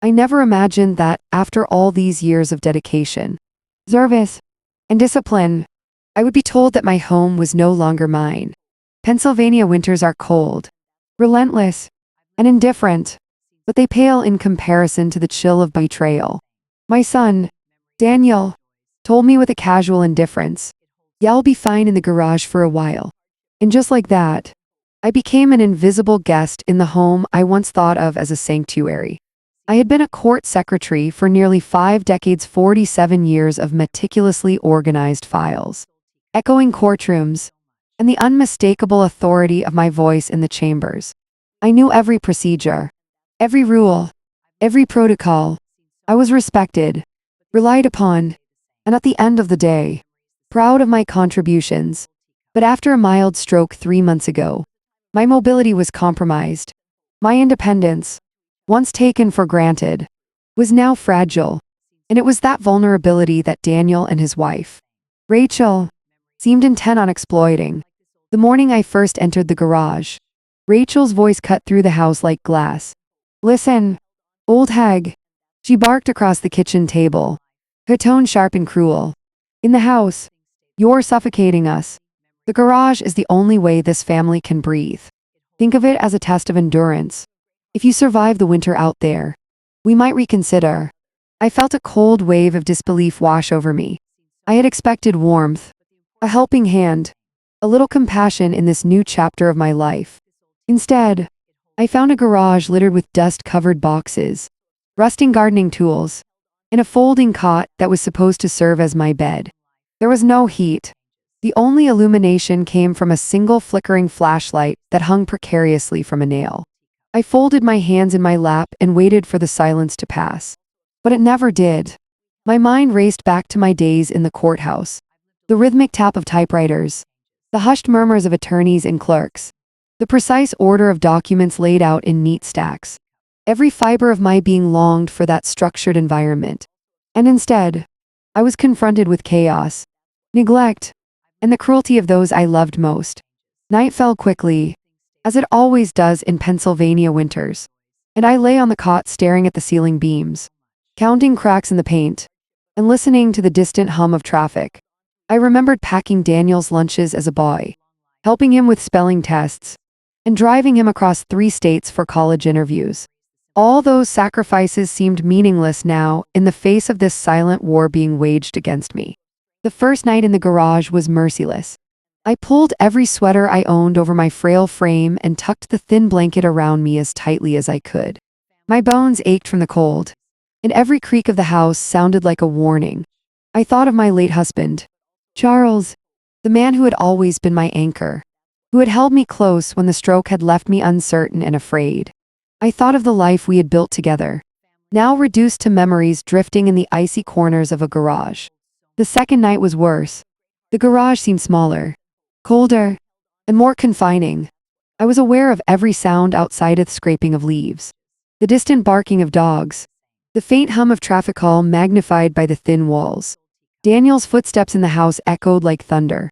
I never imagined that, after all these years of dedication, service, and discipline, I would be told that my home was no longer mine. Pennsylvania winters are cold, relentless, and indifferent, but they pale in comparison to the chill of betrayal. My son, Daniel, told me with a casual indifference, "Yeah, I'll be fine in the garage for a while." And just like that, I became an invisible guest in the home I once thought of as a sanctuary. I had been a court secretary for nearly 5 decades, 47 years of meticulously organized files, echoing courtrooms, and the unmistakable authority of my voice in the chambers. I knew every procedure, every rule, every protocol. I was respected, relied upon, and at the end of the day, proud of my contributions. But after a mild stroke 3 months ago, my mobility was compromised. My independence, once taken for granted, was now fragile, and it was that vulnerability that Daniel and his wife, Rachel, seemed intent on exploiting. The morning I first entered the garage, Rachel's voice cut through the house like glass. "Listen, old hag," she barked across the kitchen table, her tone sharp and cruel. "In the house, you're suffocating us. The garage is the only way this family can breathe. Think of it as a test of endurance. If you survive the winter out there, we might reconsider." I felt a cold wave of disbelief wash over me. I had expected warmth, a helping hand, a little compassion in this new chapter of my life. Instead, I found a garage littered with dust-covered boxes, rusting gardening tools, and a folding cot that was supposed to serve as my bed. There was no heat. The only illumination came from a single flickering flashlight that hung precariously from a nail. I folded my hands in my lap and waited for the silence to pass. But it never did. My mind raced back to my days in the courthouse. The rhythmic tap of typewriters, the hushed murmurs of attorneys and clerks, the precise order of documents laid out in neat stacks. Every fiber of my being longed for that structured environment. And instead, I was confronted with chaos, neglect, and the cruelty of those I loved most. Night fell quickly, as it always does in Pennsylvania winters, and I lay on the cot staring at the ceiling beams, counting cracks in the paint, and listening to the distant hum of traffic. I remembered packing Daniel's lunches as a boy, helping him with spelling tests, and driving him across 3 states for college interviews. All those sacrifices seemed meaningless now in the face of this silent war being waged against me. The first night in the garage was merciless. I pulled every sweater I owned over my frail frame and tucked the thin blanket around me as tightly as I could. My bones ached from the cold, and every creak of the house sounded like a warning. I thought of my late husband, Charles, the man who had always been my anchor, who had held me close when the stroke had left me uncertain and afraid. I thought of the life we had built together, now reduced to memories drifting in the icy corners of a garage. The second night was worse. The garage seemed smaller, colder, and more confining. I was aware of every sound outside, the scraping of leaves, the distant barking of dogs, the faint hum of traffic all magnified by the thin walls. Daniel's footsteps in the house echoed like thunder,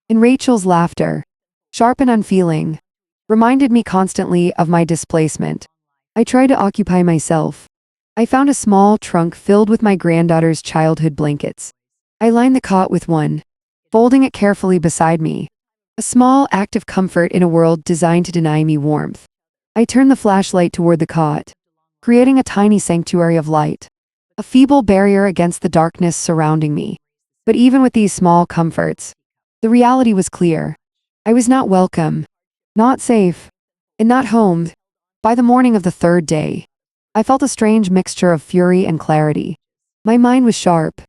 and Rachel's laughter, sharp and unfeeling, reminded me constantly of my displacement. I tried to occupy myself. I found a small trunk filled with my granddaughter's childhood blankets. I lined the cot with one, folding it carefully beside me, a small act of comfort in a world designed to deny me warmth. I turned the flashlight toward the cot, creating a tiny sanctuary of light, a feeble barrier against the darkness surrounding me. But even with these small comforts, the reality was clear. I was not welcome, not safe, and not home. By the morning of the third day, I felt a strange mixture of fury and clarity. My mind was sharp,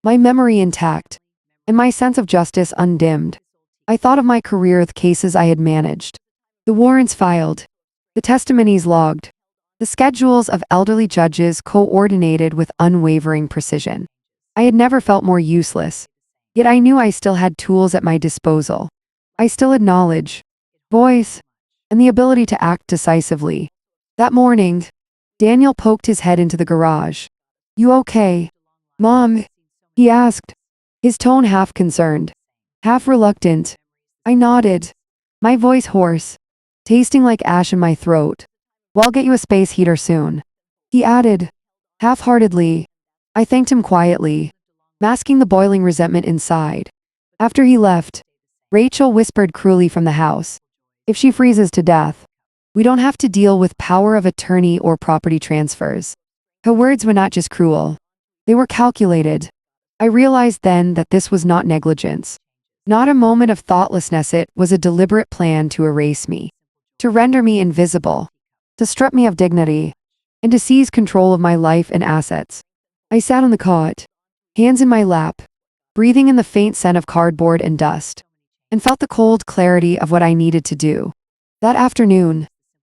my memory intact, and my sense of justice undimmed. I thought of my career, the cases I had managed, the warrants filed, the testimonies logged, the schedules of elderly judges coordinated with unwavering precision. I had never felt more useless, yet I knew I still had tools at my disposal. I still had knowledge, voice, and the ability to act decisively. That morning, Daniel poked his head into the garage. "You okay, Mom?" he asked, his tone half concerned, half reluctant. I nodded, my voice hoarse, tasting like ash in my throat. "Well, I'll get you a space heater soon," he added, Half-heartedly, I thanked him quietly, masking the boiling resentment inside. After he left, Rachel whispered cruelly from the house, "If she freezes to death, we don't have to deal with power of attorney or property transfers." Her words were not just cruel, they were calculated. I realized then that this was not negligence, not a moment of thoughtlessness, it was a deliberate plan to erase me, to render me invisible, to strip me of dignity, and to seize control of my life and assets. I sat on the cot, hands in my lap, breathing in the faint scent of cardboard and dust, and felt the cold clarity of what I needed to do. That afternoon,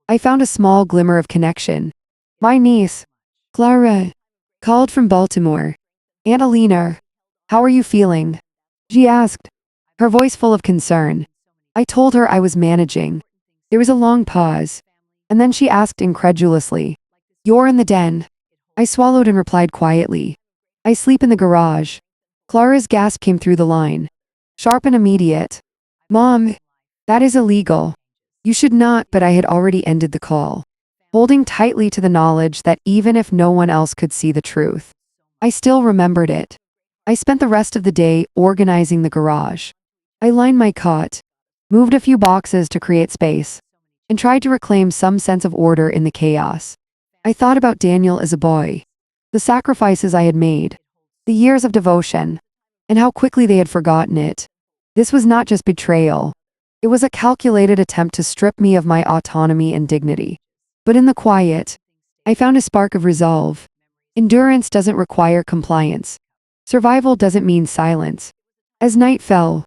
I found a small glimmer of connection. My niece, Clara, called from Baltimore. "Aunt Alina, how are you feeling?" she asked, her voice full of concern. I told her I was managing. There was a long pause, and then she asked incredulously, "You're in the den?" I swallowed and replied quietly, "I sleep in the garage." Clara's gasp came through the line, sharp and immediate. "Mom, that is illegal. You should not," but I had already ended the call, holding tightly to the knowledge that even if no one else could see the truth, I still remembered it. I spent the rest of the day organizing the garage. I lined my cot, moved a few boxes to create space, and tried to reclaim some sense of order in the chaos. I thought about Daniel as a boy, the sacrifices I had made, the years of devotion, and how quickly they had forgotten it. This was not just betrayal. It was a calculated attempt to strip me of my autonomy and dignity. But in the quiet, I found a spark of resolve. Endurance doesn't require compliance. Survival doesn't mean silence. As night fell,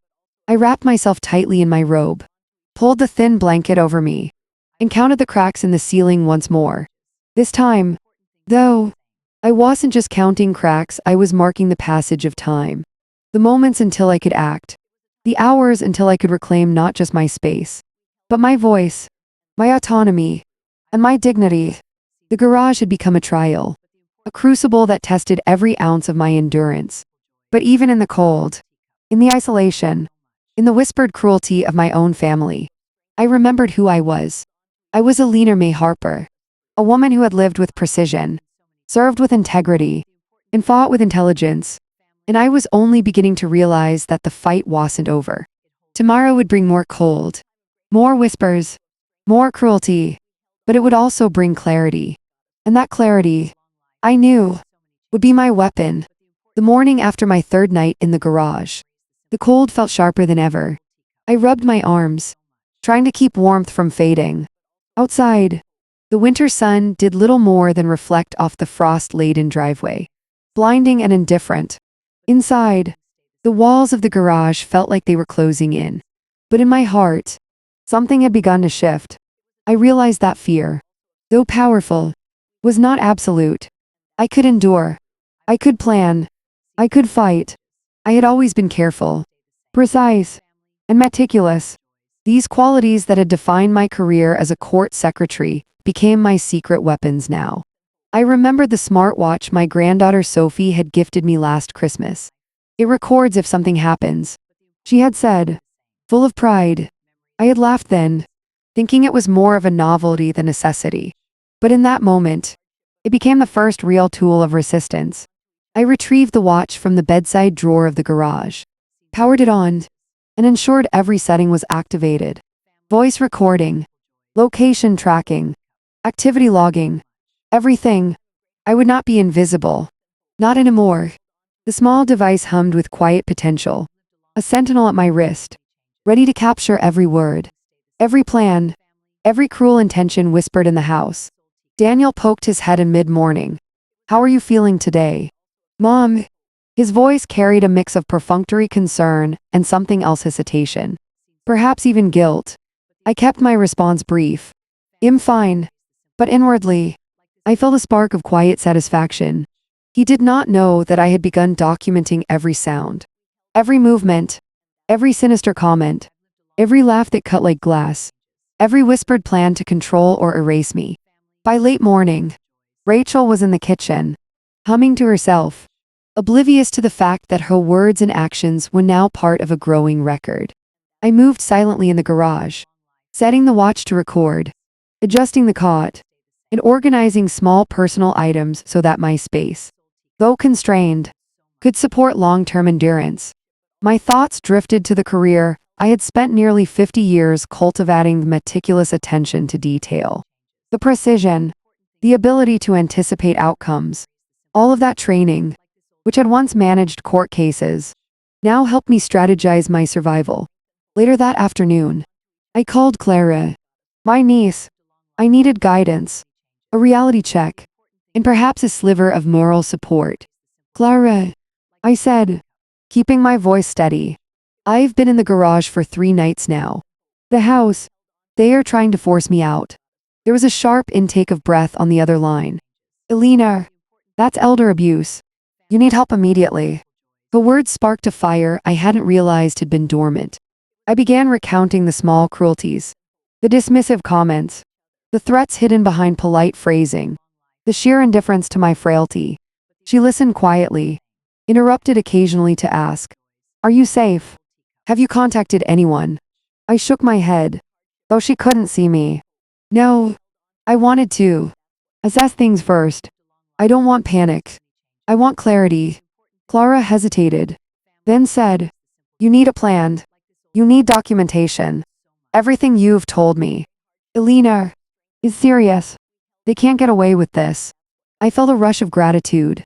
I wrapped myself tightly in my robe, pulled the thin blanket over me, and counted the cracks in the ceiling once more. This time, though, I wasn't just counting cracks, I was marking the passage of time. The moments until I could act. The hours until I could reclaim not just my space, but my voice, my autonomy, and my dignity. The garage had become a trial, a crucible that tested every ounce of my endurance. But even in the cold, in the isolation, in the whispered cruelty of my own family, I remembered who I was. I was Alina May Harper, a woman who had lived with precision, served with integrity, and fought with intelligence. And I was only beginning to realize that the fight wasn't over. Tomorrow would bring more cold, more whispers, more cruelty, but it would also bring clarity. And that clarity, I knew, would be my weapon. The morning after my third night in the garage, the cold felt sharper than ever. I rubbed my arms, trying to keep warmth from fading. Outside, the winter sun did little more than reflect off the frost-laden driveway, blinding and indifferent. Inside, the walls of the garage felt like they were closing in. But in my heart, something had begun to shift. I realized that fear, though powerful, was not absolute. I could endure. I could plan. I could fight. I had always been careful, precise, and meticulous. These qualities that had defined my career as a court secretary became my secret weapons now. I remembered the smartwatch my granddaughter Sophie had gifted me last Christmas. "It records if something happens," she had said, full of pride. I had laughed then, thinking it was more of a novelty than necessity. But in that moment, it became the first real tool of resistance. I retrieved the watch from the bedside drawer of the garage, powered it on, and ensured every setting was activated. Voice recording, location tracking, activity logging, everything. I would not be invisible. Not anymore. The small device hummed with quiet potential, a sentinel at my wrist, ready to capture every word, every plan, every cruel intention whispered in the house. Daniel poked his head in mid-morning. "How are you feeling today, Mom?" His voice carried a mix of perfunctory concern and something else, hesitation, perhaps even guilt. I kept my response brief. "I'm fine." But inwardly, I felt a spark of quiet satisfaction. He did not know that I had begun documenting every sound, every movement, every sinister comment, every laugh that cut like glass, every whispered plan to control or erase me. By late morning, Rachel was in the kitchen, humming to herself, oblivious to the fact that her words and actions were now part of a growing record. I moved silently in the garage, setting the watch to record, adjusting the cot, and organizing small personal items so that my space, though constrained, could support long-term endurance. My thoughts drifted to the career I had spent nearly 50 years cultivating, the meticulous attention to detail, the precision, the ability to anticipate outcomes. All of that training, which had once managed court cases, now helped me strategize my survival. Later that afternoon, I called Clara, my niece. I needed guidance, a reality check, and perhaps a sliver of moral support. Clara, I said, keeping my voice steady. I've been in the garage for 3 nights now. The house. They are trying to force me out. There was a sharp intake of breath on the other line. Elena, that's elder abuse. You need help immediately. The words sparked a fire I hadn't realized had been dormant. I began recounting the small cruelties, the dismissive comments, the threats hidden behind polite phrasing, the sheer indifference to my frailty. She listened quietly, interrupted occasionally to ask, "Are you safe? Have you contacted anyone?" I shook my head, though she couldn't see me. No, I wanted to assess things first. I don't want panic. I want clarity. Clara hesitated, then said, "You need a plan. You need documentation. Everything you've told me, Elena, is serious. They can't get away with this." I felt a rush of gratitude,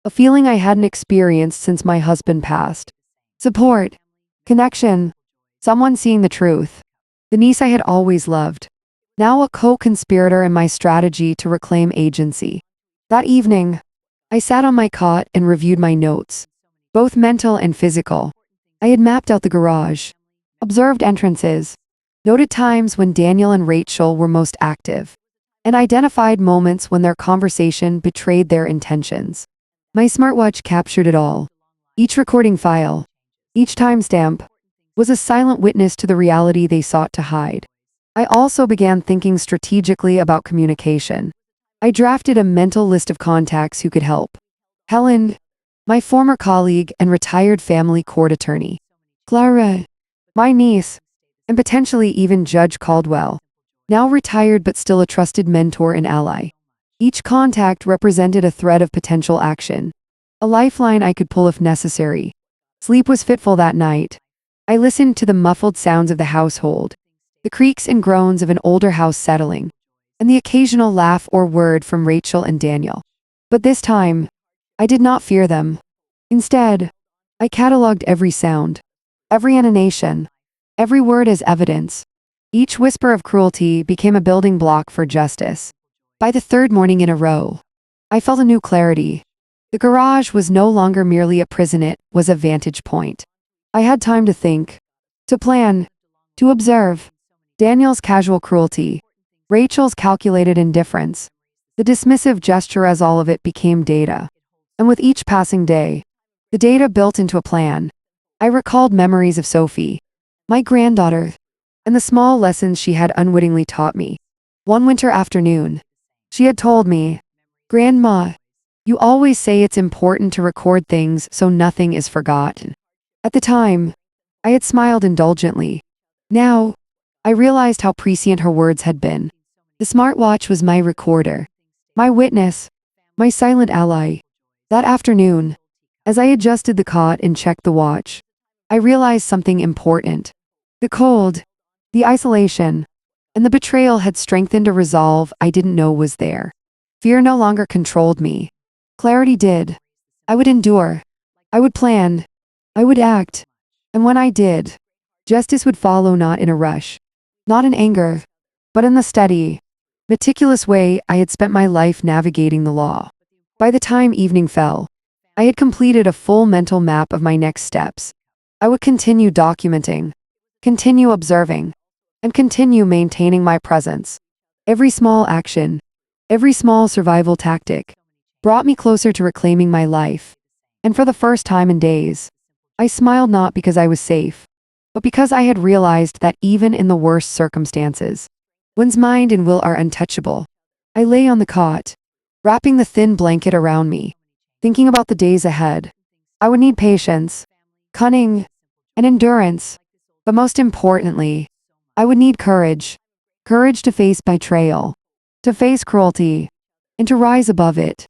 a feeling I hadn't experienced since my husband passed. Support, connection, someone seeing the truth. The niece I had always loved, now a co-conspirator in my strategy to reclaim agency. That evening, I sat on my cot and reviewed my notes, both mental and physical. I had mapped out the garage, observed entrances, noted times when Daniel and Rachel were most active, and identified moments when their conversation betrayed their intentions. My smartwatch captured it all. Each recording file, each timestamp, was a silent witness to the reality they sought to hide. I also began thinking strategically about communication. I drafted a mental list of contacts who could help. Helen, my former colleague and retired family court attorney. Clara, my niece, and potentially even Judge Caldwell, now retired but still a trusted mentor and ally. Each contact represented a thread of potential action, a lifeline I could pull if necessary. Sleep was fitful that night. I listened to the muffled sounds of the household, the creaks and groans of an older house settling, and the occasional laugh or word from Rachel and Daniel. But this time, I did not fear them. Instead, I cataloged every sound, every intonation, every word as evidence. Each whisper of cruelty became a building block for justice. By the 3rd morning in a row, I felt a new clarity. The garage was no longer merely a prison, it was a vantage point. I had time to think, to plan, to observe. Daniel's casual cruelty, Rachel's calculated indifference, the dismissive gesture, as all of it became data. And with each passing day, the data built into a plan. I recalled memories of Sophie, my granddaughter, and the small lessons she had unwittingly taught me. One winter afternoon, she had told me, "Grandma, you always say it's important to record things so nothing is forgotten." At the time, I had smiled indulgently. Now, I realized how prescient her words had been. The smartwatch was my recorder, my witness, my silent ally. That afternoon, as I adjusted the cot and checked the watch, I realized something important. The cold, the isolation, and the betrayal had strengthened a resolve I didn't know was there. Fear no longer controlled me. Clarity did. I would endure. I would plan. I would act. And when I did, justice would follow, not in a rush, not in anger, but in the steady, meticulous way I had spent my life navigating the law. By the time evening fell, I had completed a full mental map of my next steps. I would continue documenting, continue observing, and continue maintaining my presence. Every small action, every small survival tactic, brought me closer to reclaiming my life. And for the first time in days, I smiled, not because I was safe, but because I had realized that even in the worst circumstances, one's mind and will are untouchable. I lay on the cot, wrapping the thin blanket around me, thinking about the days ahead. I would need patience, cunning, and endurance, but most importantly, I would need courage. Courage to face betrayal, to face cruelty, and to rise above it.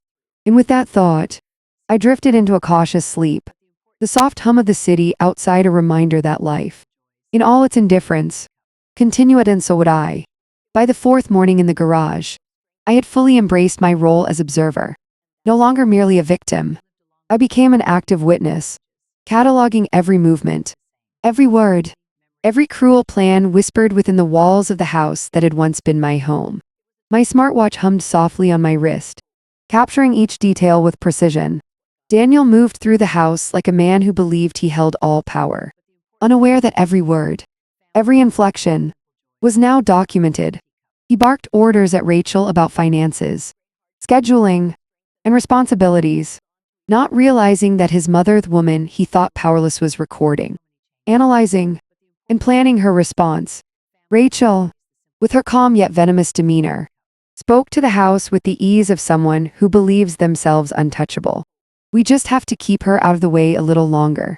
And with that thought, I drifted into a cautious sleep, the soft hum of the city outside a reminder that life, in all its indifference, continued, and so would I. By the fourth morning in the garage, I had fully embraced my role as observer. No longer merely a victim, I became an active witness, cataloging every movement, every word, every cruel plan whispered within the walls of the house that had once been my home. My smartwatch hummed softly on my wrist, capturing each detail with precision. Daniel moved through the house like a man who believed he held all power, unaware that every word, every inflection, was now documented. He barked orders at Rachel about finances, scheduling, and responsibilities, not realizing that his mother, the woman he thought powerless, was recording, analyzing, and planning her response. Rachel, with her calm yet venomous demeanor, spoke to the house with the ease of someone who believes themselves untouchable. We just have to keep her out of the way a little longer.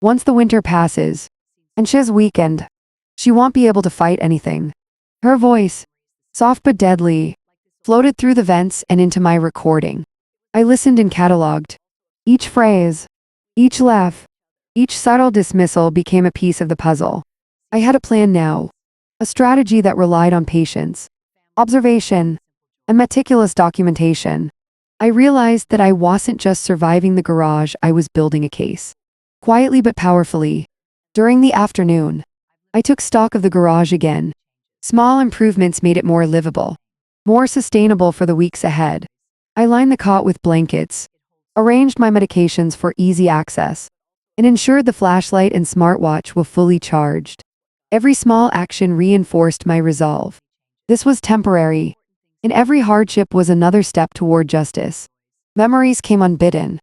Once the winter passes, and she's weakened, she won't be able to fight anything. Her voice, soft but deadly, floated through the vents and into my recording. I listened and cataloged. Each phrase, each laugh, each subtle dismissal became a piece of the puzzle. I had a plan now, a strategy that relied on patience, observation, and meticulous documentation. I realized that I wasn't just surviving the garage, I was building a case. Quietly but powerfully. During the afternoon, I took stock of the garage again. Small improvements made it more livable, more sustainable for the weeks ahead. I lined the cot with blankets, arranged my medications for easy access, and ensured the flashlight and smartwatch were fully charged. Every small action reinforced my resolve. This was temporary, and every hardship was another step toward justice. Memories came unbidden.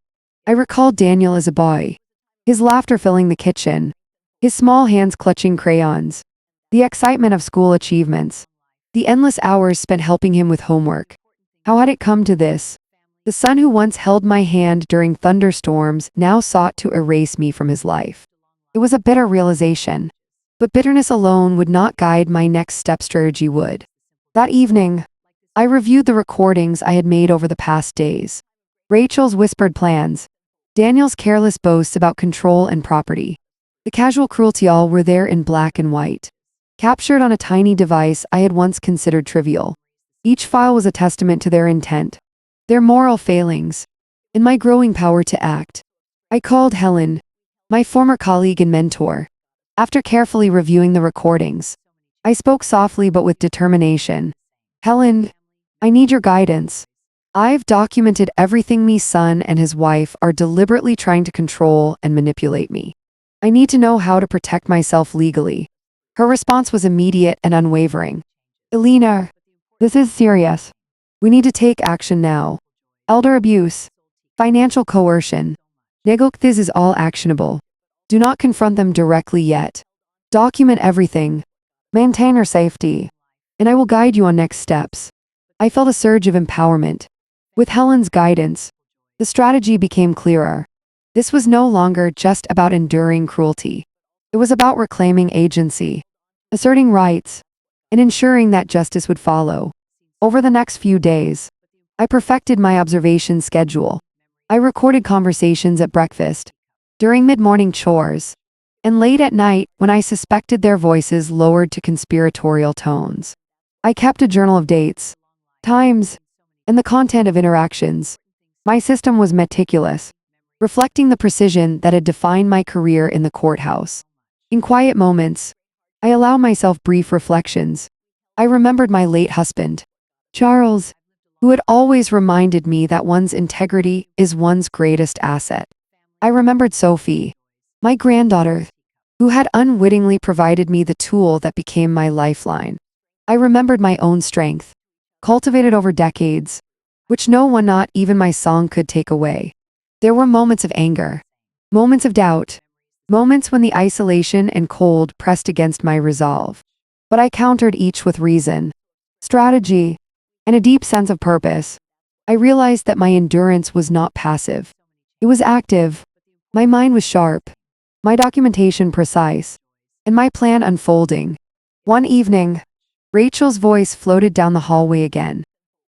I recalled Daniel as a boy, his laughter filling the kitchen, his small hands clutching crayons, the excitement of school achievements, the endless hours spent helping him with homework. How had it come to this? The son who once held my hand during thunderstorms now sought to erase me from his life. It was a bitter realization, but bitterness alone would not guide my next step. Strategy would. That evening, I reviewed the recordings I had made over the past days. Rachel's whispered plans, Daniel's careless boasts about control and property, the casual cruelty, all were there in black and white, captured on a tiny device I had once considered trivial. Each file was a testament to their intent, their moral failings, and my growing power to act. I called Helen, my former colleague and mentor. After carefully reviewing the recordings, I spoke softly but with determination. Helen, I need your guidance. I've documented everything my son and his wife are deliberately trying to control and manipulate me. I need to know how to protect myself legally. Her response was immediate and unwavering. Elena, this is serious. We need to take action now. Elder abuse, financial coercion, this is all actionable. Do not confront them directly yet. Document everything. Maintain her safety. And I will guide you on next steps. I felt a surge of empowerment. With Helen's guidance, the strategy became clearer. This was no longer just about enduring cruelty. It was about reclaiming agency, asserting rights, and ensuring that justice would follow. Over the next few days, I perfected my observation schedule. I recorded conversations at breakfast, during mid-morning chores, and late at night when I suspected their voices lowered to conspiratorial tones. I kept a journal of dates, times, and the content of interactions. My system was meticulous, reflecting the precision that had defined my career in the courthouse. In quiet moments, I allowed myself brief reflections. I remembered my late husband, Charles, who had always reminded me that one's integrity is one's greatest asset. I remembered Sophie, my granddaughter, who had unwittingly provided me the tool that became my lifeline. I remembered my own strength, cultivated over decades, which no one, not even my song, could take away. There were moments of anger, moments of doubt, moments when the isolation and cold pressed against my resolve. But I countered each with reason, strategy, and a deep sense of purpose. I realized that my endurance was not passive. It was active. My mind was sharp, my documentation precise, and my plan unfolding. One evening, Rachel's voice floated down the hallway again.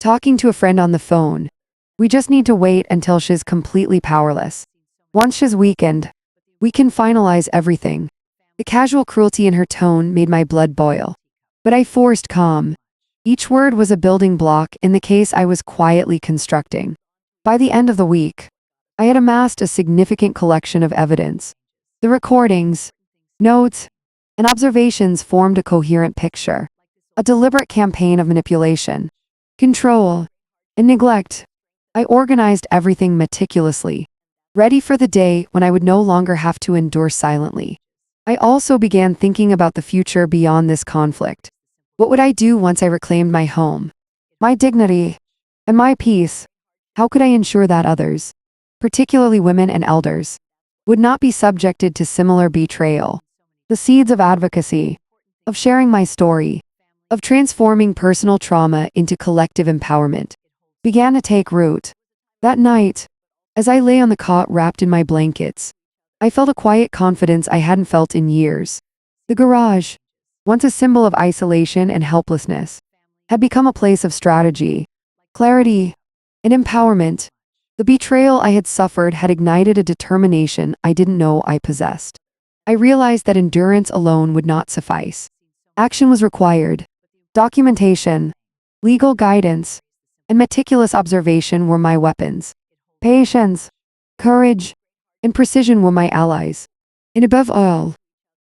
talking to a friend on the phone. We just need to wait until she's completely powerless. Once she's weakened, we can finalize everything. The casual cruelty in her tone made my blood boil. But I forced calm. Each word was a building block in the case I was quietly constructing. By the end of the week, I had amassed a significant collection of evidence. The recordings, notes, and observations formed a coherent picture. A deliberate campaign of manipulation, control, and neglect. I organized everything meticulously, ready for the day when I would no longer have to endure silently. I also began thinking about the future beyond this conflict. What would I do once I reclaimed my home, my dignity, and my peace? How could I ensure that others, particularly women and elders, would not be subjected to similar betrayal? The seeds of advocacy, of sharing my story, of transforming personal trauma into collective empowerment, began to take root. That night, as I lay on the cot wrapped in my blankets, I felt a quiet confidence I hadn't felt in years. The garage, once a symbol of isolation and helplessness, had become a place of strategy, clarity, and empowerment. The betrayal I had suffered had ignited a determination I didn't know I possessed. I realized that endurance alone would not suffice. Action was required. Documentation, legal guidance, and meticulous observation were my weapons. Patience, courage, and precision were my allies. And above all,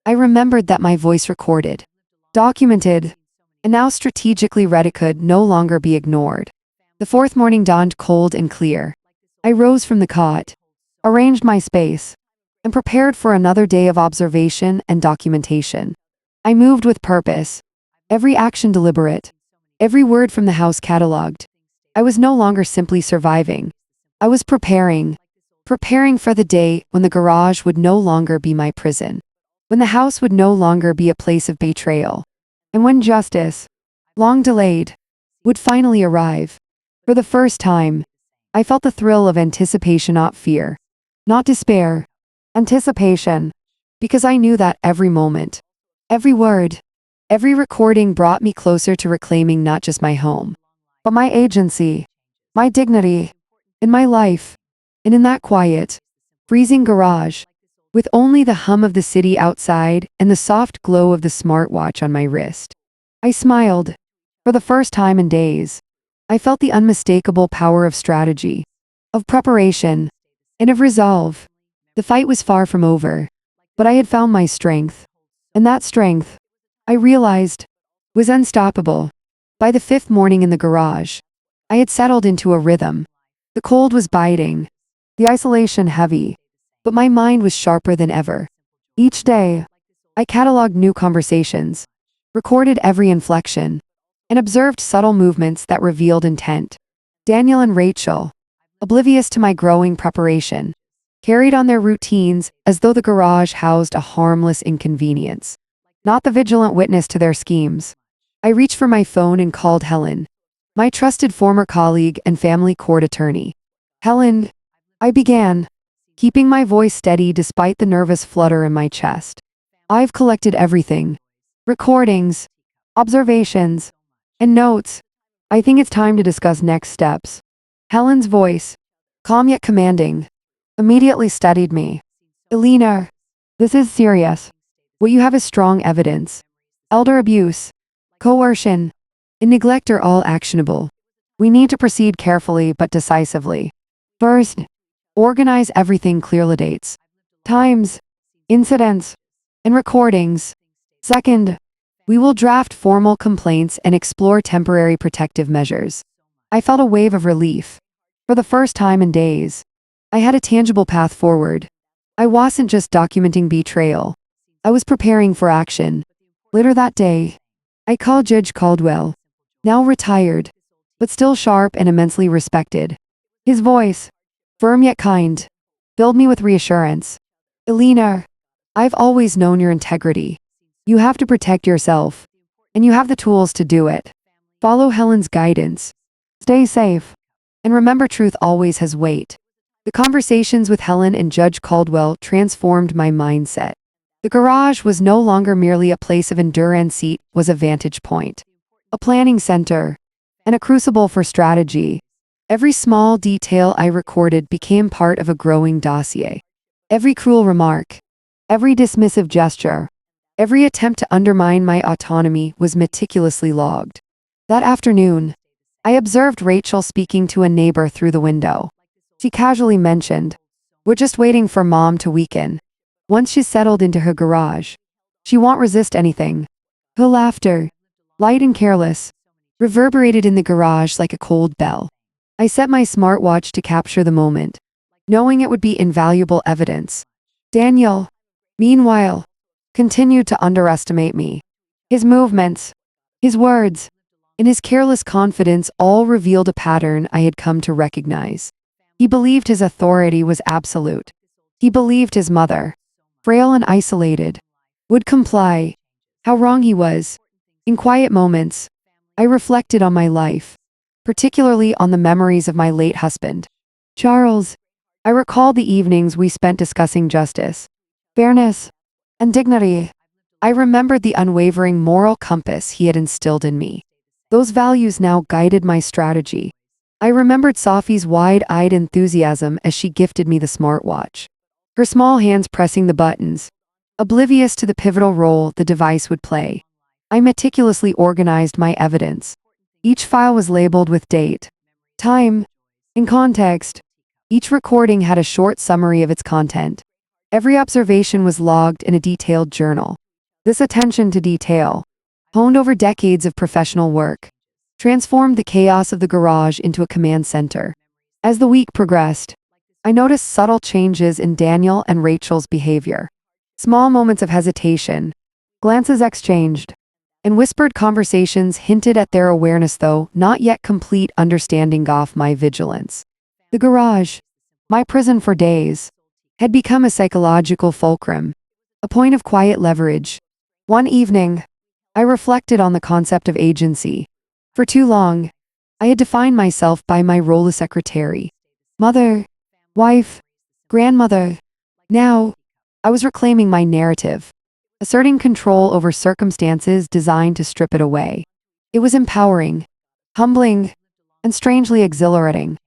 I remembered that my voice recorded, documented, and now strategically read could no longer be ignored. The fourth morning dawned cold and clear. I rose from the cot, arranged my space, and prepared for another day of observation and documentation. I moved with purpose, every action deliberate, every word from the house catalogued. I was no longer simply surviving. I was preparing for the day when the garage would no longer be my prison, when the house would no longer be a place of betrayal, and when justice, long delayed, would finally arrive. For the first time, I felt the thrill of anticipation, not fear, not despair. Anticipation, because I knew that every moment, every word, every recording brought me closer to reclaiming not just my home, but my agency, my dignity, and my life. And in that quiet, freezing garage, with only the hum of the city outside and the soft glow of the smartwatch on my wrist, I smiled. For the first time in days, I felt the unmistakable power of strategy, of preparation, and of resolve. The fight was far from over, but I had found my strength. And that strength, I realized, was unstoppable. By the fifth morning in the garage, I had settled into a rhythm. The cold was biting, the isolation heavy, but my mind was sharper than ever. Each day, I cataloged new conversations, recorded every inflection, and observed subtle movements that revealed intent. Daniel and Rachel, oblivious to my growing preparation, carried on their routines as though the garage housed a harmless inconvenience, not the vigilant witness to their schemes. I reached for my phone and called Helen, my trusted former colleague and family court attorney. Helen, I began, keeping my voice steady despite the nervous flutter in my chest. I've collected everything. Recordings, observations, and notes. I think it's time to discuss next steps. Helen's voice, calm yet commanding, immediately steadied me. Elena, this is serious. What you have is strong evidence. Elder abuse, coercion, and neglect are all actionable. We need to proceed carefully but decisively. First, organize everything, clear dates, times, incidents, and recordings. Second, we will draft formal complaints and explore temporary protective measures. I felt a wave of relief. For the first time in days, I had a tangible path forward. I wasn't just documenting betrayal. I was preparing for action. Later that day, I called Judge Caldwell, now retired, but still sharp and immensely respected. His voice, firm yet kind, filled me with reassurance. Elena, I've always known your integrity. You have to protect yourself, and you have the tools to do it. Follow Helen's guidance. Stay safe, and remember truth always has weight. The conversations with Helen and Judge Caldwell transformed my mindset. The garage was no longer merely a place of endurance, it was a vantage point, a planning center, and a crucible for strategy. Every small detail I recorded became part of a growing dossier. Every cruel remark, every dismissive gesture, every attempt to undermine my autonomy was meticulously logged. That afternoon, I observed Rachel speaking to a neighbor through the window. She casually mentioned, "We're just waiting for Mom to weaken. Once she's settled into her garage, she won't resist anything." Her laughter, light and careless, reverberated in the garage like a cold bell. I set my smartwatch to capture the moment, knowing it would be invaluable evidence. Daniel, meanwhile, continued to underestimate me. His movements, his words, and his careless confidence all revealed a pattern I had come to recognize. He believed his authority was absolute. He believed his mother, frail and isolated, would comply. How wrong he was. In quiet moments, I reflected on my life, particularly on the memories of my late husband, Charles. I recalled the evenings we spent discussing justice, fairness, and dignity. I remembered the unwavering moral compass he had instilled in me. Those values now guided my strategy. I remembered Sophie's wide-eyed enthusiasm as she gifted me the smartwatch, her small hands pressing the buttons, oblivious to the pivotal role the device would play. I meticulously organized my evidence. Each file was labeled with date, time, and context. Each recording had a short summary of its content. Every observation was logged in a detailed journal. This attention to detail, honed over decades of professional work, transformed the chaos of the garage into a command center. As the week progressed, I noticed subtle changes in Daniel and Rachel's behavior. Small moments of hesitation, glances exchanged, and whispered conversations hinted at their awareness, though not yet complete understanding of my vigilance. The garage, my prison for days, had become a psychological fulcrum, a point of quiet leverage. One evening, I reflected on the concept of agency. For too long, I had defined myself by my role as secretary, mother, wife, grandmother. Now, I was reclaiming my narrative, asserting control over circumstances designed to strip it away. It was empowering, humbling, and strangely exhilarating.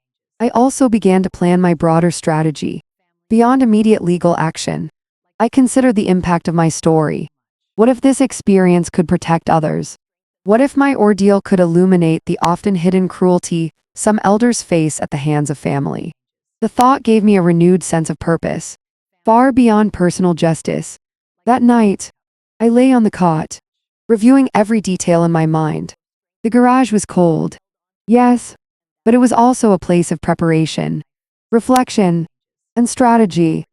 I also began to plan my broader strategy. Beyond immediate legal action, I considered the impact of my story. What if this experience could protect others? What if my ordeal could illuminate the often hidden cruelty some elders face at the hands of family? The thought gave me a renewed sense of purpose, far beyond personal justice. That night, I lay on the cot, reviewing every detail in my mind. The garage was cold, yes, but it was also a place of preparation, reflection, and strategy.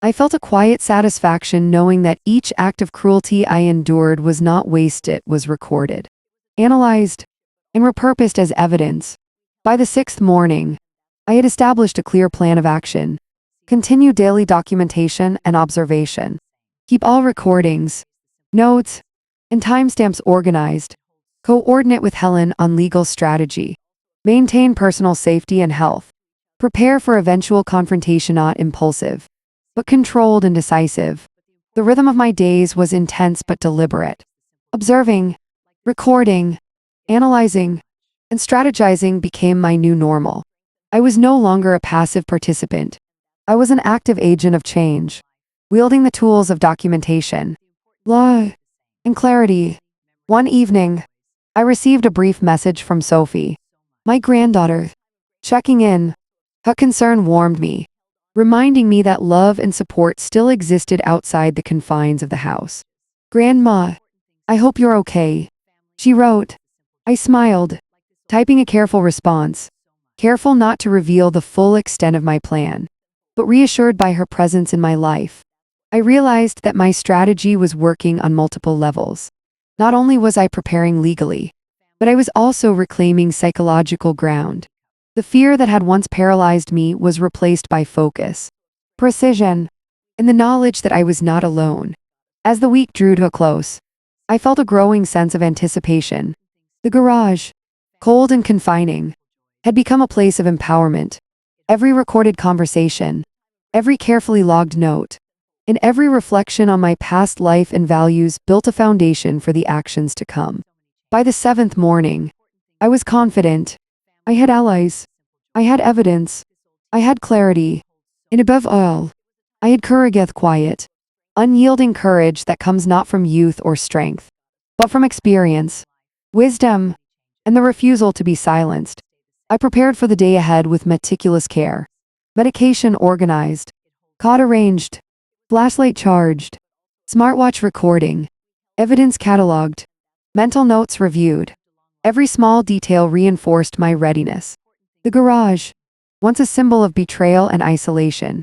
I felt a quiet satisfaction knowing that each act of cruelty I endured was not wasted, was recorded, analyzed, and repurposed as evidence. By the sixth morning, I had established a clear plan of action. Continue daily documentation and observation. Keep all recordings, notes, and timestamps organized. Coordinate with Helen on legal strategy. Maintain personal safety and health. Prepare for eventual confrontation, not impulsive, but controlled and decisive. The rhythm of my days was intense but deliberate. Observing, recording, analyzing, and strategizing became my new normal. I was no longer a passive participant. I was an active agent of change, wielding the tools of documentation, law, and clarity. One evening, I received a brief message from Sophie, my granddaughter, checking in. Her concern warmed me, reminding me that love and support still existed outside the confines of the house. "Grandma, I hope you're okay," she wrote. I smiled, typing a careful response, careful not to reveal the full extent of my plan, but reassured by her presence in my life. I realized that my strategy was working on multiple levels. Not only was I preparing legally, but I was also reclaiming psychological ground. The fear that had once paralyzed me was replaced by focus, precision, and the knowledge that I was not alone. As the week drew to a close, I felt a growing sense of anticipation. The garage, cold and confining, had become a place of empowerment. Every recorded conversation, every carefully logged note, and every reflection on my past life and values built a foundation for the actions to come. By the seventh morning, I was confident. I had allies. I had evidence. I had clarity. And above all, I had courage, quiet, unyielding courage that comes not from youth or strength, but from experience, wisdom, and the refusal to be silenced. I prepared for the day ahead with meticulous care. Medication organized, cot arranged, flashlight charged, smartwatch recording, evidence cataloged, mental notes reviewed. Every small detail reinforced my readiness. The garage, once a symbol of betrayal and isolation,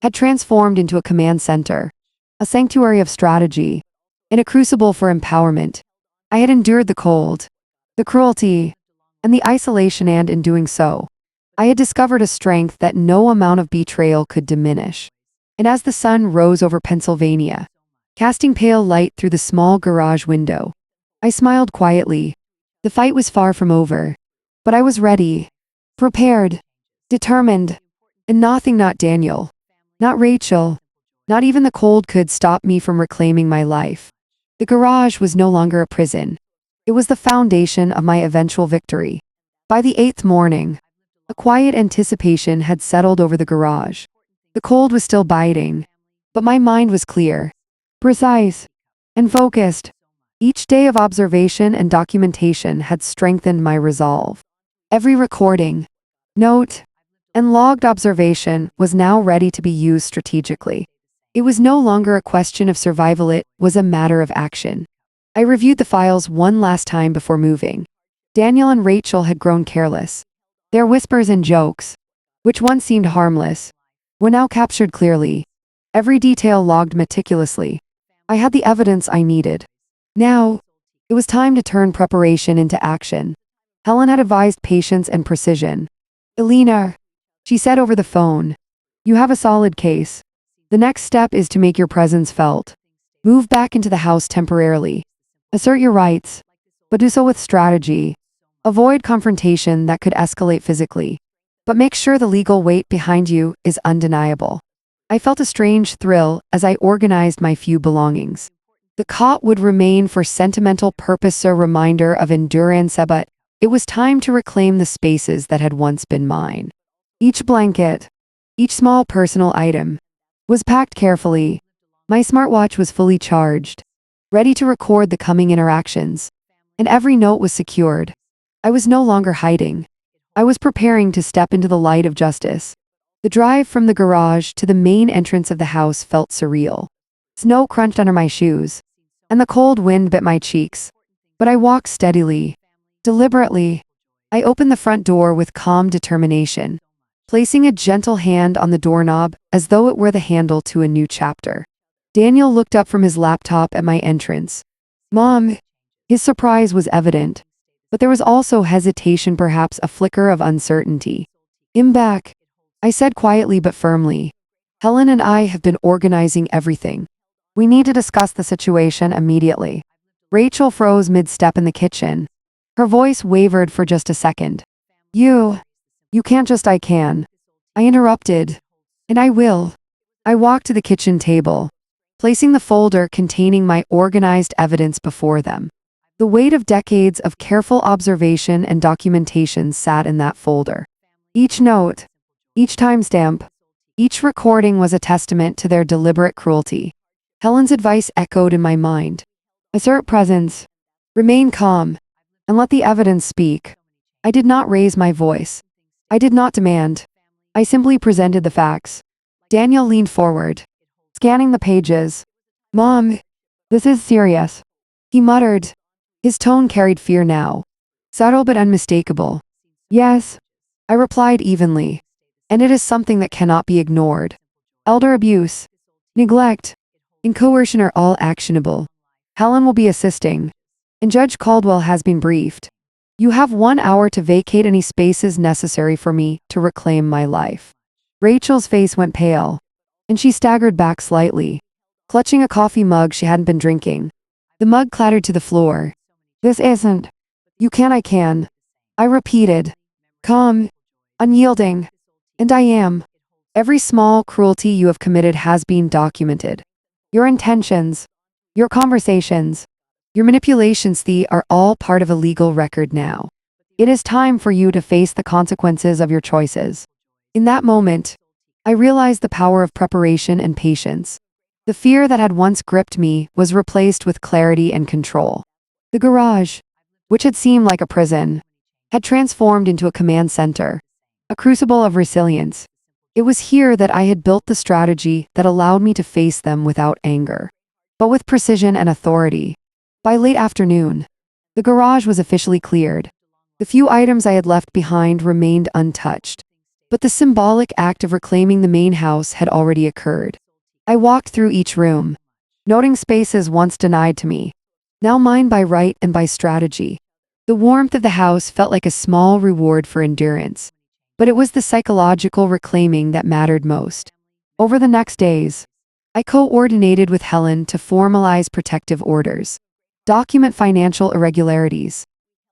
had transformed into a command center, a sanctuary of strategy, and a crucible for empowerment. I had endured the cold, the cruelty, and the isolation, and in doing so, I had discovered a strength that no amount of betrayal could diminish. And as the sun rose over Pennsylvania, casting pale light through the small garage window, I smiled quietly. The fight was far from over, but I was ready, prepared, determined, and nothing, not Daniel, not Rachel, not even the cold could stop me from reclaiming my life. The garage was no longer a prison. It was the foundation of my eventual victory. By the 8th morning, a quiet anticipation had settled over the garage. The cold was still biting, but my mind was clear, precise, and focused. Each day of observation and documentation had strengthened my resolve. Every recording, note, and logged observation was now ready to be used strategically. It was no longer a question of survival, it was a matter of action. I reviewed the files one last time before moving. Daniel and Rachel had grown careless. Their whispers and jokes, which once seemed harmless, were now captured clearly. Every detail logged meticulously. I had the evidence I needed. Now, it was time to turn preparation into action. Helen had advised patience and precision. "Elena," she said over the phone, "you have a solid case. The next step is to make your presence felt. Move back into the house temporarily. Assert your rights, but do so with strategy. Avoid confrontation that could escalate physically. But make sure the legal weight behind you is undeniable." I felt a strange thrill as I organized my few belongings. The cot would remain for sentimental purpose, a reminder of endurance, but it was time to reclaim the spaces that had once been mine. Each blanket, each small personal item, was packed carefully. My smartwatch was fully charged, ready to record the coming interactions, and every note was secured. I was no longer hiding. I was preparing to step into the light of justice. The drive from the garage to the main entrance of the house felt surreal. Snow crunched under my shoes, and the cold wind bit my cheeks. But I walked steadily, deliberately. I opened the front door with calm determination, placing a gentle hand on the doorknob as though it were the handle to a new chapter. Daniel looked up from his laptop at my entrance. "Mom." His surprise was evident, but there was also hesitation, perhaps a flicker of uncertainty. "I'm back," I said quietly but firmly. "Helen and I have been organizing everything. We need to discuss the situation immediately." Rachel froze mid-step in the kitchen. Her voice wavered for just a second. You can't just." "I can," I interrupted. "And I will." I walked to the kitchen table, placing the folder containing my organized evidence before them. The weight of decades of careful observation and documentation sat in that folder. Each note, each timestamp, each recording was a testament to their deliberate cruelty. Helen's advice echoed in my mind. Assert presence, remain calm, and let the evidence speak. I did not raise my voice. I did not demand. I simply presented the facts. Daniel leaned forward, scanning the pages. "Mom, this is serious," he muttered. His tone carried fear now, subtle but unmistakable. "Yes," I replied evenly. "And it is something that cannot be ignored. Elder abuse, neglect, and coercion are all actionable. Helen will be assisting, and Judge Caldwell has been briefed. You have 1 hour to vacate any spaces necessary for me to reclaim my life." Rachel's face went pale, and she staggered back slightly, clutching a coffee mug she hadn't been drinking. The mug clattered to the floor. "This isn't. You can." "I can," I repeated, calm, unyielding. "And I am. Every small cruelty you have committed has been documented. Your intentions, your conversations, your manipulations, they are all part of a legal record now. It is time for you to face the consequences of your choices. In that moment, I realized the power of preparation and patience. The fear that had once gripped me was replaced with clarity and control. The garage, which had seemed like a prison, had transformed into a command center, a crucible of resilience. It was here that I had built the strategy that allowed me to face them without anger, but with precision and authority. By late afternoon, the garage was officially cleared. The few items I had left behind remained untouched, but the symbolic act of reclaiming the main house had already occurred. I walked through each room, noting spaces once denied to me, now mine by right and by strategy. The warmth of the house felt like a small reward for endurance, but it was the psychological reclaiming that mattered most. Over the next days, I coordinated with Helen to formalize protective orders, document financial irregularities,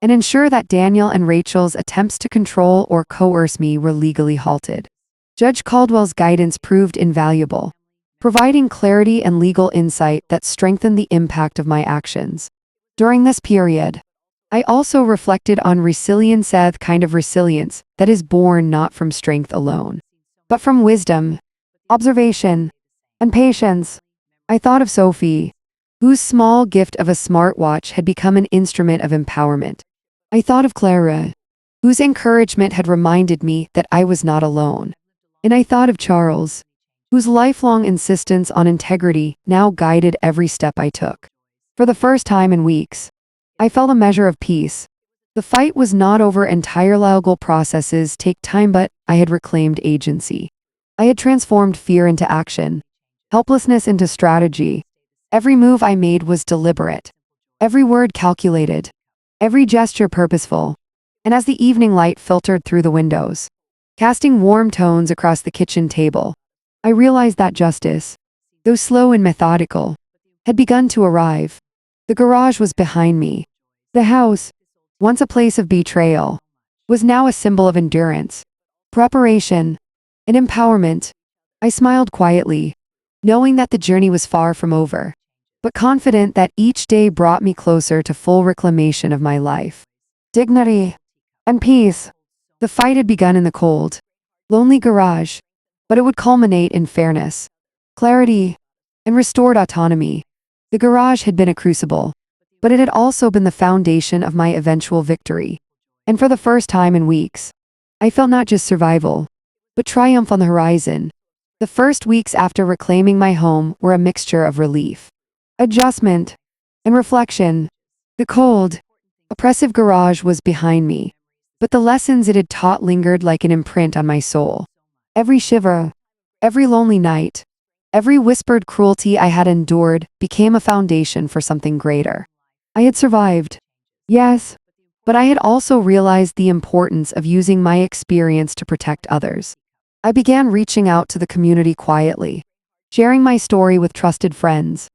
and ensure that Daniel and Rachel's attempts to control or coerce me were legally halted. Judge Caldwell's guidance proved invaluable, providing clarity and legal insight that strengthened the impact of my actions. During this period, I also reflected on resilience, the kind of resilience that is born not from strength alone, but from wisdom, observation, and patience. I thought of Sophie, whose small gift of a smartwatch had become an instrument of empowerment. I thought of Clara, whose encouragement had reminded me that I was not alone. And I thought of Charles, whose lifelong insistence on integrity now guided every step I took. For the first time in weeks, I felt a measure of peace. The fight was not over. Entire legal processes take time, but I had reclaimed agency. I had transformed fear into action, helplessness into strategy. Every move I made was deliberate, every word calculated, every gesture purposeful. And as the evening light filtered through the windows, casting warm tones across the kitchen table, I realized that justice, though slow and methodical, had begun to arrive. The garage was behind me. The house, once a place of betrayal, was now a symbol of endurance, preparation, and empowerment. I smiled quietly, knowing that the journey was far from over, but confident that each day brought me closer to full reclamation of my life. Dignity and peace. The fight had begun in the cold, lonely garage, but it would culminate in fairness, clarity, and restored autonomy. The garage had been a crucible, but it had also been the foundation of my eventual victory. And for the first time in weeks, I felt not just survival, but triumph on the horizon. The first weeks after reclaiming my home were a mixture of relief, adjustment, and reflection. The cold, oppressive garage was behind me, but the lessons it had taught lingered like an imprint on my soul. Every shiver, every lonely night, every whispered cruelty I had endured became a foundation for something greater. I had survived, yes, but I had also realized the importance of using my experience to protect others. I began reaching out to the community quietly, sharing my story with trusted friends,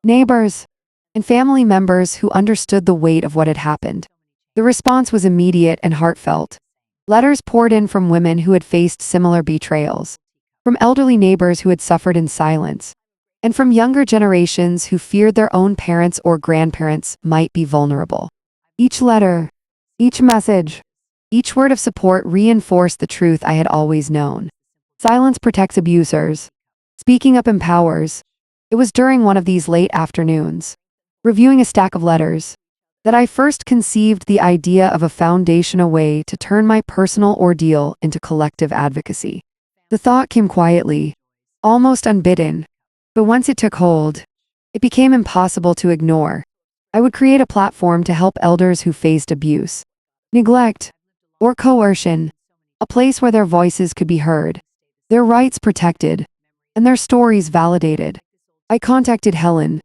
neighbors, and family members who understood the weight of what had happened. The response was immediate and heartfelt. Letters poured in from women who had faced similar betrayals, from elderly neighbors who had suffered in silence, and from younger generations who feared their own parents or grandparents might be vulnerable. Each letter, each message, each word of support reinforced the truth I had always known. Silence protects abusers. Speaking up empowers. It was during one of these late afternoons, reviewing a stack of letters, that I first conceived the idea of a foundational way to turn my personal ordeal into collective advocacy. The thought came quietly, almost unbidden, but once it took hold, it became impossible to ignore. I would create a platform to help elders who faced abuse, neglect, or coercion, a place where their voices could be heard, their rights protected, and their stories validated. I contacted Helen,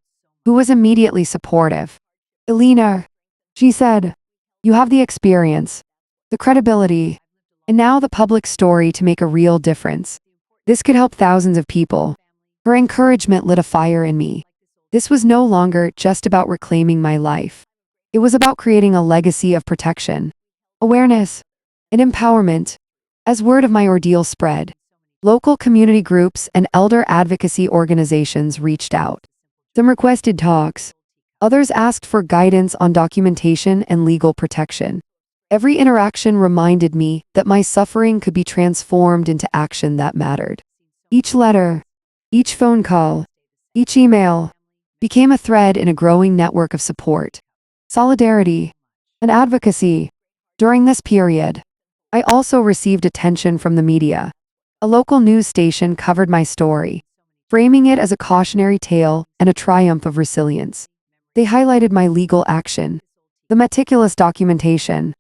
who was immediately supportive. "Elena," she said, "you have the experience, the credibility, and now the public story to make a real difference. This could help thousands of people." Her encouragement lit a fire in me. This was no longer just about reclaiming my life. It was about creating a legacy of protection, awareness, and empowerment. As word of my ordeal spread, local community groups and elder advocacy organizations reached out. Some requested talks. Others asked for guidance on documentation and legal protection. Every interaction reminded me that my suffering could be transformed into action that mattered. Each letter, each phone call, each email became a thread in a growing network of support, solidarity, and advocacy. During this period, I also received attention from the media. A local news station covered my story, framing it as a cautionary tale and a triumph of resilience. They highlighted my legal action, the meticulous documentation,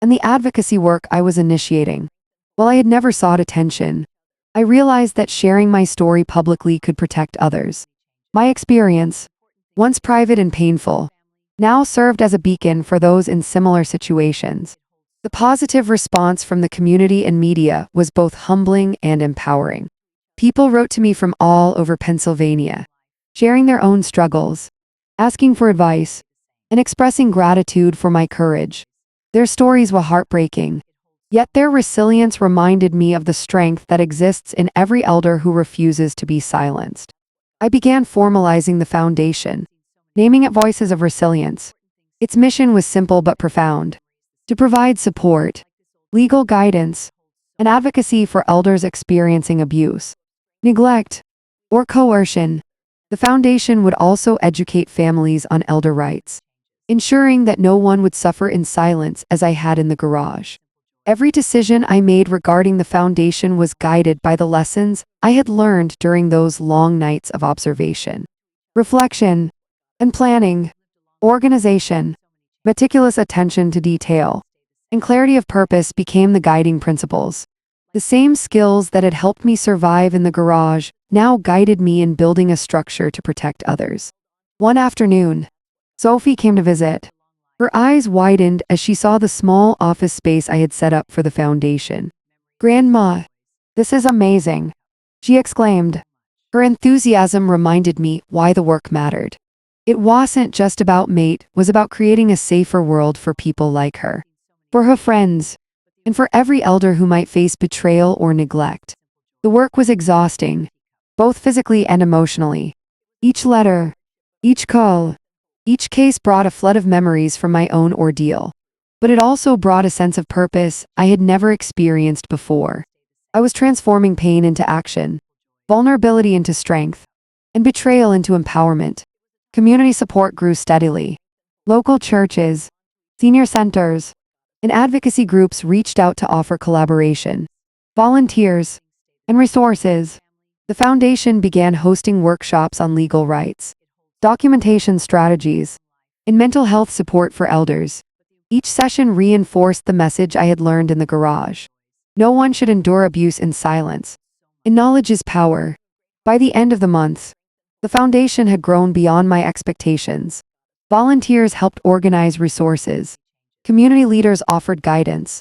and the advocacy work I was initiating. While I had never sought attention, I realized that sharing my story publicly could protect others. My experience, once private and painful, now served as a beacon for those in similar situations. The positive response from the community and media was both humbling and empowering. People wrote to me from all over Pennsylvania, sharing their own struggles, asking for advice, and expressing gratitude for my courage. Their stories were heartbreaking, yet their resilience reminded me of the strength that exists in every elder who refuses to be silenced. I began formalizing the foundation, naming it Voices of Resilience. Its mission was simple but profound: to provide support, legal guidance, and advocacy for elders experiencing abuse, neglect, or coercion. The foundation would also educate families on elder rights, ensuring that no one would suffer in silence as I had in the garage. Every decision I made regarding the foundation was guided by the lessons I had learned during those long nights of observation, reflection, and planning. Organization, meticulous attention to detail, and clarity of purpose became the guiding principles. The same skills that had helped me survive in the garage now guided me in building a structure to protect others. One afternoon, Sophie came to visit. Her eyes widened as she saw the small office space I had set up for the foundation. "Grandma, this is amazing," she exclaimed. Her enthusiasm reminded me why the work mattered. It wasn't just about Mate, it was about creating a safer world for people like her, for her friends, and for every elder who might face betrayal or neglect. The work was exhausting, both physically and emotionally. Each letter, each call, each case brought a flood of memories from my own ordeal, but it also brought a sense of purpose I had never experienced before. I was transforming pain into action, vulnerability into strength, and betrayal into empowerment. Community support grew steadily. Local churches, senior centers, and advocacy groups reached out to offer collaboration, volunteers, and resources. The foundation began hosting workshops on legal rights, documentation strategies, and mental health support for elders. Each session reinforced the message I had learned in the garage: no one should endure abuse in silence, and knowledge is power. By the end of the month, the foundation had grown beyond my expectations. Volunteers helped organize resources, community leaders offered guidance,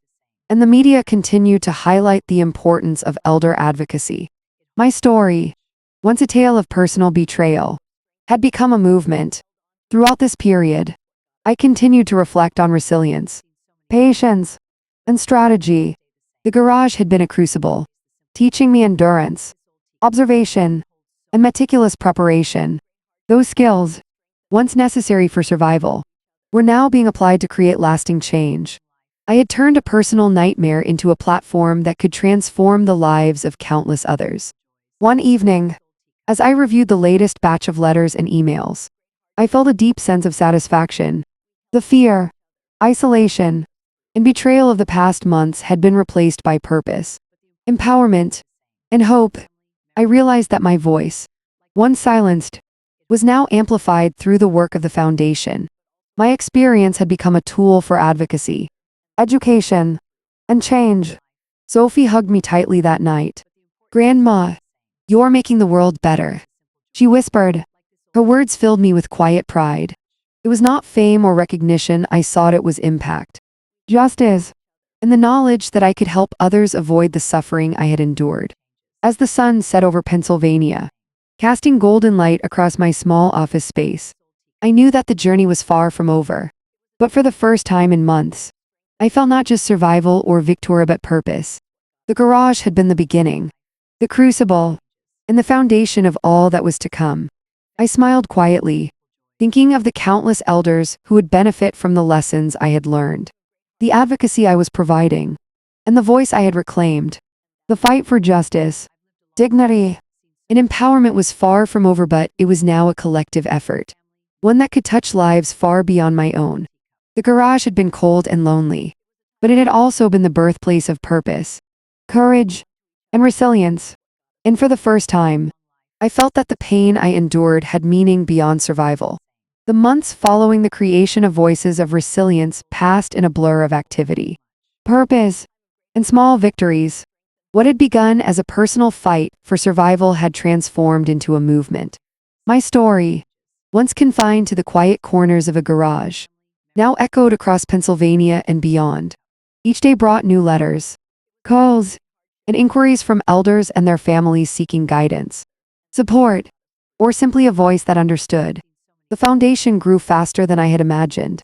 and the media continued to highlight the importance of elder advocacy. My story, once a tale of personal betrayal, had become a movement. Throughout this period, I continued to reflect on resilience, patience, and strategy. The garage had been a crucible, teaching me endurance, observation, and meticulous preparation. Those skills, once necessary for survival, were now being applied to create lasting change. I had turned a personal nightmare into a platform that could transform the lives of countless others. One evening, as I reviewed the latest batch of letters and emails, I felt a deep sense of satisfaction. The fear, isolation, and betrayal of the past months had been replaced by purpose, empowerment, and hope. I realized that my voice, once silenced, was now amplified through the work of the foundation. My experience had become a tool for advocacy, education, and change. Sophie hugged me tightly that night. "Grandma, you're making the world better," she whispered. Her words filled me with quiet pride. It was not fame or recognition I sought, it was impact, justice, and the knowledge that I could help others avoid the suffering I had endured. As the sun set over Pennsylvania, casting golden light across my small office space, I knew that the journey was far from over. But for the first time in months, I felt not just survival or victory but purpose. The garage had been the beginning, the crucible, and the foundation of all that was to come. I smiled quietly, thinking of the countless elders who would benefit from the lessons I had learned. the advocacy I was providing, and the voice I had reclaimed. The fight for justice, dignity, and empowerment was far from over, but it was now a collective effort, one that could touch lives far beyond my own. The garage had been cold and lonely, but it had also been the birthplace of purpose, courage, and resilience. And for the first time, I felt that the pain I endured had meaning beyond survival. The months following the creation of Voices of Resilience passed in a blur of activity, purpose, and small victories. What had begun as a personal fight for survival had transformed into a movement. My story, once confined to the quiet corners of a garage, now echoed across Pennsylvania and beyond. Each day brought new letters, calls, and inquiries from elders and their families seeking guidance, support, or simply a voice that understood. The foundation grew faster than I had imagined.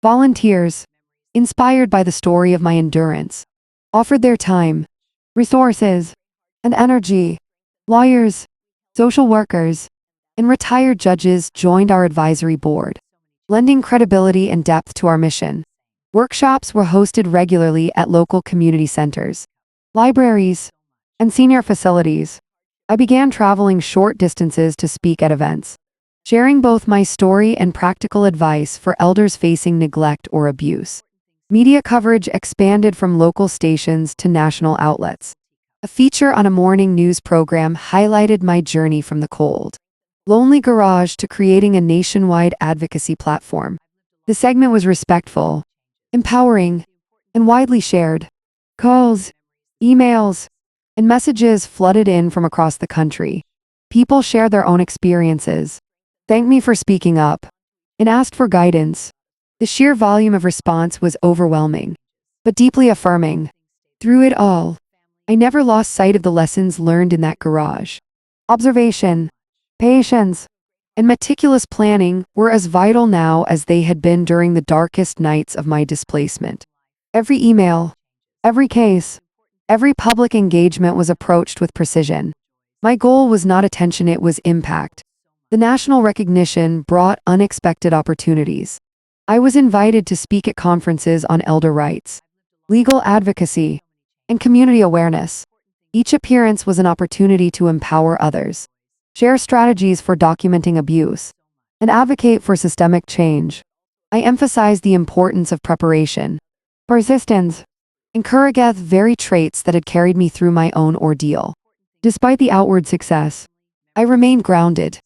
Volunteers, inspired by the story of my endurance, offered their time, resources, and energy. Lawyers, social workers, and retired judges joined our advisory board, lending credibility and depth to our mission. Workshops were hosted regularly at local community centers, libraries, and senior facilities. I began traveling short distances to speak at events, sharing both my story and practical advice for elders facing neglect or abuse. Media coverage expanded from local stations to national outlets. A feature on a morning news program highlighted my journey from the cold, lonely garage to creating a nationwide advocacy platform. The segment was respectful, empowering, and widely shared. Calls, emails, and messages flooded in from across the country. People shared their own experiences, thanked me for speaking up, and asked for guidance. The sheer volume of response was overwhelming, but deeply affirming. Through it all, I never lost sight of the lessons learned in that garage. Observation, patience, and meticulous planning were as vital now as they had been during the darkest nights of my displacement. Every email, every case, every public engagement was approached with precision. My goal was not attention, it was impact. The national recognition brought unexpected opportunities. I was invited to speak at conferences on elder rights, legal advocacy, and community awareness. Each appearance was an opportunity to empower others, share strategies for documenting abuse, and advocate for systemic change. I emphasized the importance of preparation, persistence, and courage, very traits that had carried me through my own ordeal. Despite the outward success, I remained grounded.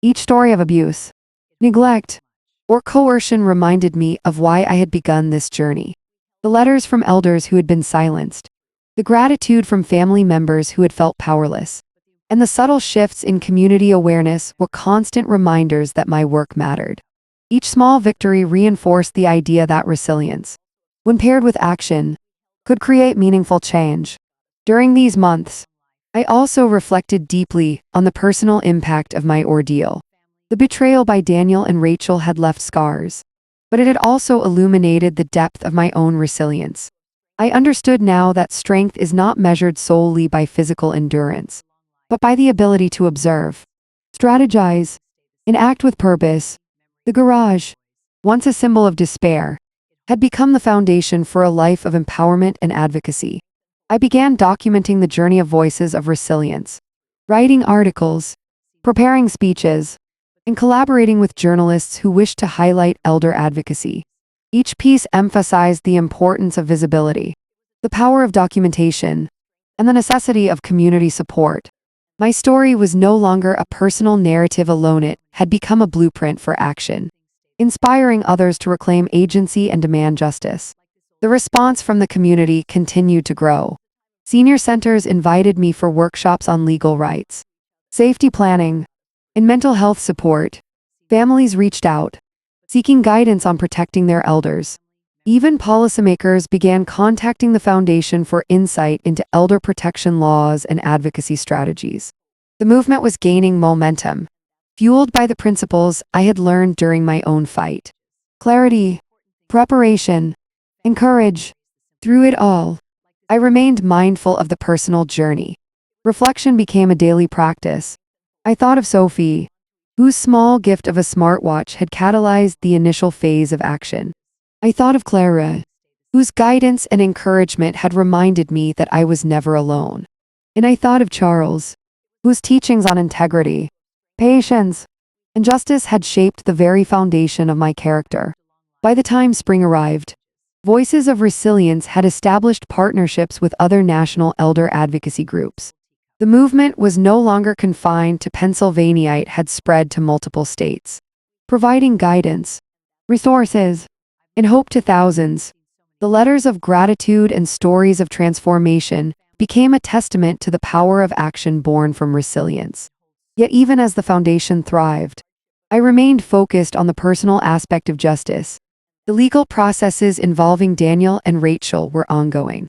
Each story of abuse, neglect, or coercion reminded me of why I had begun this journey. The letters from elders who had been silenced, the gratitude from family members who had felt powerless, and the subtle shifts in community awareness were constant reminders that my work mattered. Each small victory reinforced the idea that resilience, when paired with action, could create meaningful change. During these months, I also reflected deeply on the personal impact of my ordeal. The betrayal by Daniel and Rachel had left scars, but it had also illuminated the depth of my own resilience. I understood now that strength is not measured solely by physical endurance, but by the ability to observe, strategize, and act with purpose. The garage, once a symbol of despair, had become the foundation for a life of empowerment and advocacy. I began documenting the journey of Voices of Resilience, writing articles, preparing speeches, and collaborating with journalists who wished to highlight elder advocacy. Each piece emphasized the importance of visibility, the power of documentation, and the necessity of community support. My story was no longer a personal narrative alone, it had become a blueprint for action, inspiring others to reclaim agency and demand justice. The response from the community continued to grow. Senior centers invited me for workshops on legal rights, safety planning, and mental health support. Families reached out, seeking guidance on protecting their elders. Even policymakers began contacting the foundation for insight into elder protection laws and advocacy strategies. The movement was gaining momentum, fueled by the principles I had learned during my own fight. Clarity, preparation, and courage. Through it all, I remained mindful of the personal journey. Reflection became a daily practice. I thought of Sophie, whose small gift of a smartwatch had catalyzed the initial phase of action. I thought of Clara, whose guidance and encouragement had reminded me that I was never alone. And I thought of Charles, whose teachings on integrity, patience, and justice had shaped the very foundation of my character. By the time spring arrived, Voices of Resilience had established partnerships with other national elder advocacy groups. The movement was no longer confined to Pennsylvania, it had spread to multiple states, providing guidance, resources, and hope to thousands. The letters of gratitude and stories of transformation became a testament to the power of action born from resilience. Yet even as the foundation thrived, I remained focused on the personal aspect of justice. The legal processes involving Daniel and Rachel were ongoing,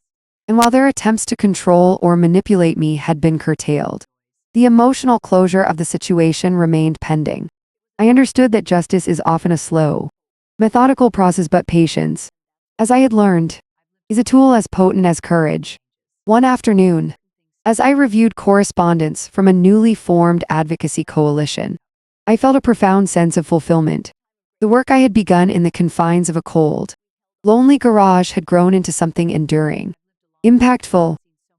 and while their attempts to control or manipulate me had been curtailed, the emotional closure of the situation remained pending. I understood that justice is often a slow, methodical process, but patience, as I had learned, is a tool as potent as courage. One afternoon, as I reviewed correspondence from a newly formed advocacy coalition, I felt a profound sense of fulfillment. The work I had begun in the confines of a cold, lonely garage had grown into something enduring, impactful,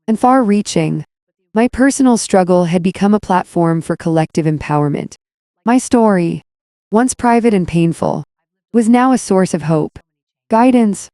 and far-reaching. My personal struggle had become a platform for collective empowerment. My story, once private and painful, was now a source of hope, guidance,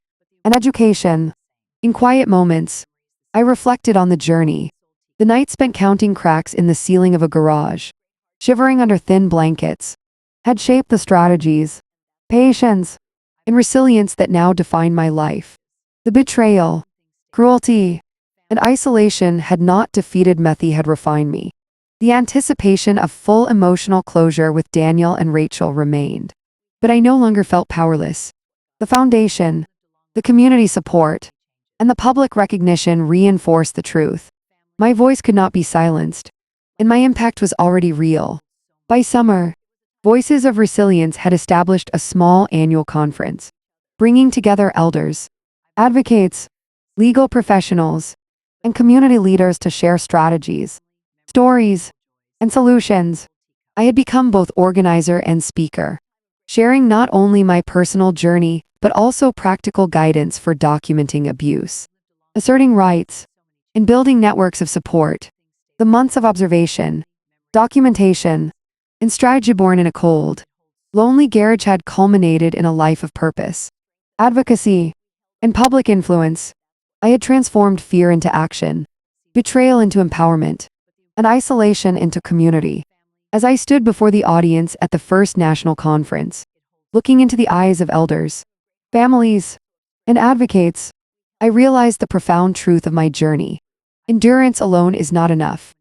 and education. In quiet moments, I reflected on the journey. The night spent counting cracks in the ceiling of a garage, shivering under thin blankets, had shaped the strategies, patience, and resilience that now define my life. The betrayal, cruelty, and isolation had not defeated me, they had refined me. The anticipation of full emotional closure with Daniel and Rachel remained. But I no longer felt powerless. The foundation, the community support, and the public recognition reinforced the truth. My voice could not be silenced, and my impact was already real. By summer, Voices of Resilience had established a small annual conference, bringing together elders, advocates, legal professionals, and community leaders to share strategies, stories, and solutions. I had become both organizer and speaker, sharing not only my personal journey but also practical guidance for documenting abuse, asserting rights, and building networks of support. The months of observation, documentation, and strategy born in a cold, lonely garage had culminated in a life of purpose, advocacy, and public influence. I had transformed fear into action, betrayal into empowerment, and isolation into community. As I stood before the audience at the first national conference, looking into the eyes of elders, families, and advocates, I realized the profound truth of my journey. Endurance alone is not enough.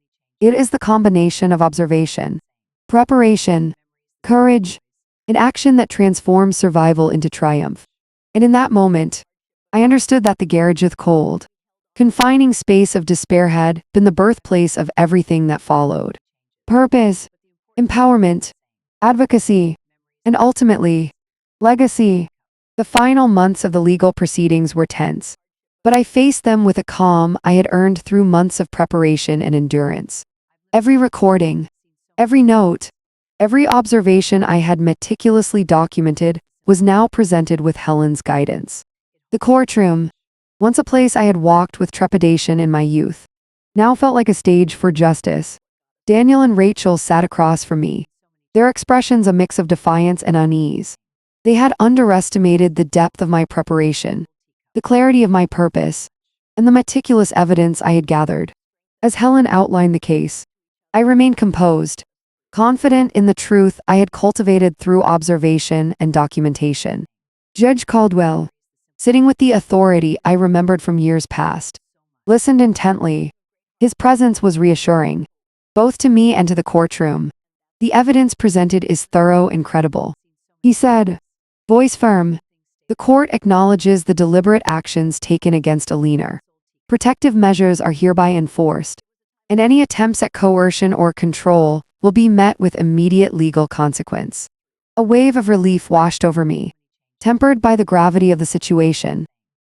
It is the combination of observation, preparation, courage, and action that transforms survival into triumph. And in that moment, I understood that the garage with cold, confining space of despair had been the birthplace of everything that followed. Purpose, empowerment, advocacy, and ultimately, legacy. The final months of the legal proceedings were tense, but I faced them with a calm I had earned through months of preparation and endurance. Every recording, every note, every observation I had meticulously documented was now presented with Helen's guidance. The courtroom, once a place I had walked with trepidation in my youth, now felt like a stage for justice. Daniel and Rachel sat across from me, their expressions a mix of defiance and unease. They had underestimated the depth of my preparation, the clarity of my purpose, and the meticulous evidence I had gathered. As Helen outlined the case, I remained composed, confident in the truth I had cultivated through observation and documentation. Judge Caldwell, sitting with the authority I remembered from years past, listened intently. His presence was reassuring, both to me and to the courtroom. The evidence presented is thorough and credible, he said, voice firm. The court acknowledges the deliberate actions taken against Alina. Protective measures are hereby enforced, and any attempts at coercion or control will be met with immediate legal consequence. A wave of relief washed over me, tempered by the gravity of the situation.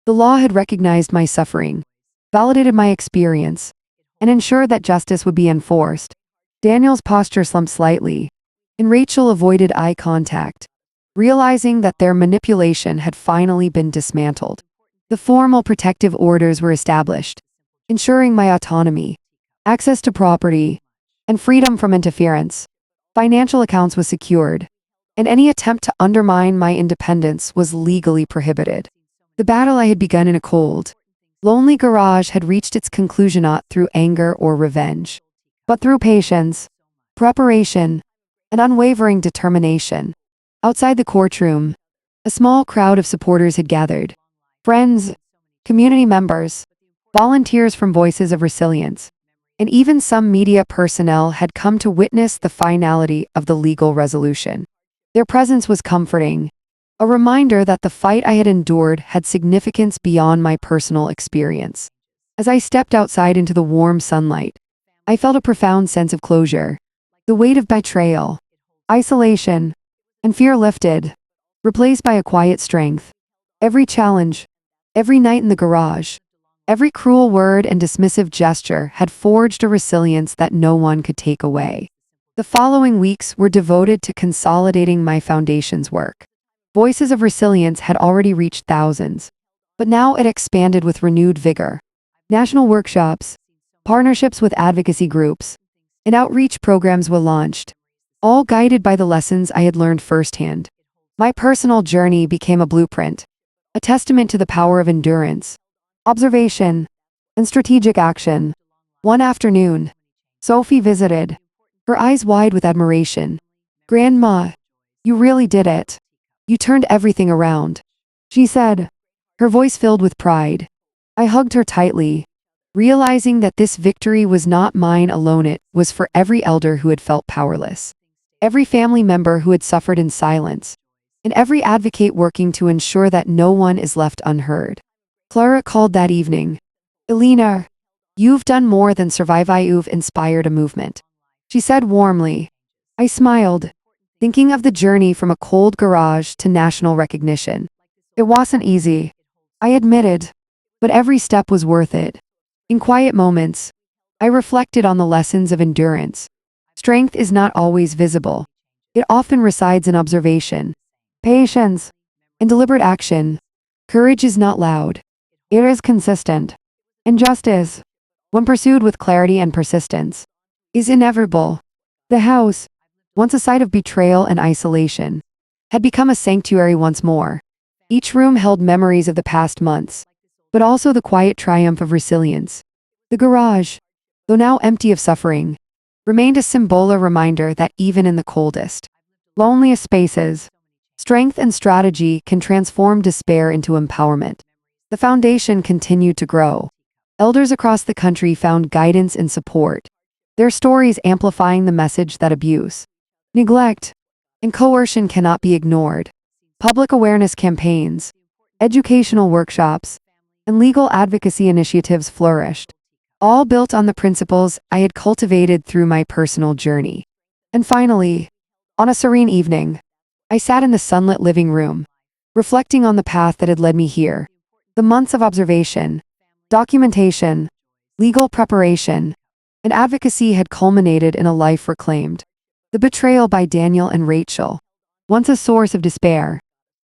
The law had recognized my suffering, validated my experience, and ensured that justice would be enforced. Daniel's posture slumped slightly, and Rachel avoided eye contact, realizing that their manipulation had finally been dismantled. The formal protective orders were established, ensuring my autonomy, access to property, and freedom from interference. Financial accounts was secured, and any attempt to undermine my independence was legally prohibited. The battle I had begun in a cold, lonely garage had reached its conclusion not through anger or revenge, but through patience, preparation, and unwavering determination. Outside the courtroom, a small crowd of supporters had gathered. Friends, community members, volunteers from Voices of Resilience, and even some media personnel had come to witness the finality of the legal resolution. Their presence was comforting, a reminder that the fight I had endured had significance beyond my personal experience. As I stepped outside into the warm sunlight, I felt a profound sense of closure. The weight of betrayal, isolation, and fear lifted, replaced by a quiet strength. Every challenge, every night in the garage, every cruel word and dismissive gesture had forged a resilience that no one could take away. The following weeks were devoted to consolidating my foundation's work. Voices of Resilience had already reached thousands, but now it expanded with renewed vigor. National workshops, partnerships with advocacy groups, and outreach programs were launched, all guided by the lessons I had learned firsthand. My personal journey became a blueprint, a testament to the power of endurance, observation, and strategic action. One afternoon, Sophie visited, her eyes wide with admiration. "Grandma, you really did it. You turned everything around," she said, her voice filled with pride. I hugged her tightly, realizing that this victory was not mine alone, it was for every elder who had felt powerless, every family member who had suffered in silence, and every advocate working to ensure that no one is left unheard. Clara called that evening. "Elena, you've done more than survive, you've inspired a movement," she said warmly. I smiled, thinking of the journey from a cold garage to national recognition. It wasn't easy, I admitted, but every step was worth it. In quiet moments, I reflected on the lessons of endurance. Strength is not always visible. It often resides in observation, patience, and deliberate action. Courage is not loud. It is consistent. And justice, when pursued with clarity and persistence, is inevitable. The house, once a site of betrayal and isolation, had become a sanctuary once more. Each room held memories of the past months, but also the quiet triumph of resilience. The garage, though now empty of suffering, remained a symbol, a reminder that even in the coldest, loneliest spaces, strength and strategy can transform despair into empowerment. The foundation continued to grow. Elders across the country found guidance and support, their stories amplifying the message that abuse, neglect, and coercion cannot be ignored. Public awareness campaigns, educational workshops, and legal advocacy initiatives flourished, all built on the principles I had cultivated through my personal journey. And finally, on a serene evening, I sat in the sunlit living room, reflecting on the path that had led me here. The months of observation, documentation, legal preparation, and advocacy had culminated in a life reclaimed. The betrayal by Daniel and Rachel, once a source of despair,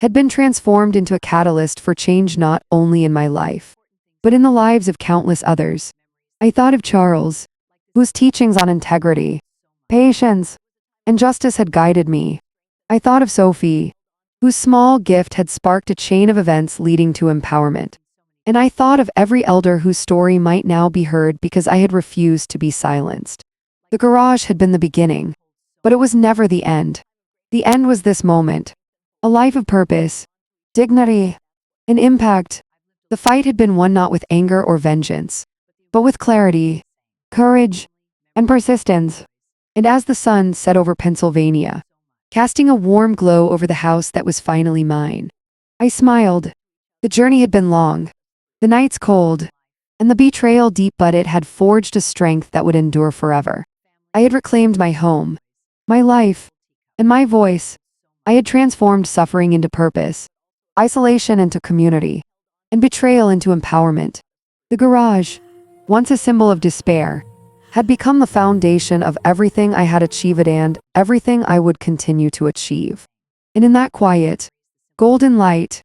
had been transformed into a catalyst for change not only in my life, but in the lives of countless others. I thought of Charles, whose teachings on integrity, patience, and justice had guided me. I thought of Sophie, whose small gift had sparked a chain of events leading to empowerment. And I thought of every elder whose story might now be heard because I had refused to be silenced. The garage had been the beginning, but it was never the end. The end was this moment, a life of purpose, dignity, and impact. The fight had been won not with anger or vengeance, but with clarity, courage, and persistence. And as the sun set over Pennsylvania, casting a warm glow over the house that was finally mine, I smiled. The journey had been long, the nights cold, and the betrayal deep, but it had forged a strength that would endure forever. I had reclaimed my home, my life, and my voice. I had transformed suffering into purpose, isolation into community, and betrayal into empowerment. The garage, once a symbol of despair, had become the foundation of everything I had achieved and everything I would continue to achieve. And in that quiet, golden light,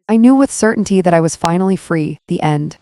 I knew with certainty that I was finally free. The end.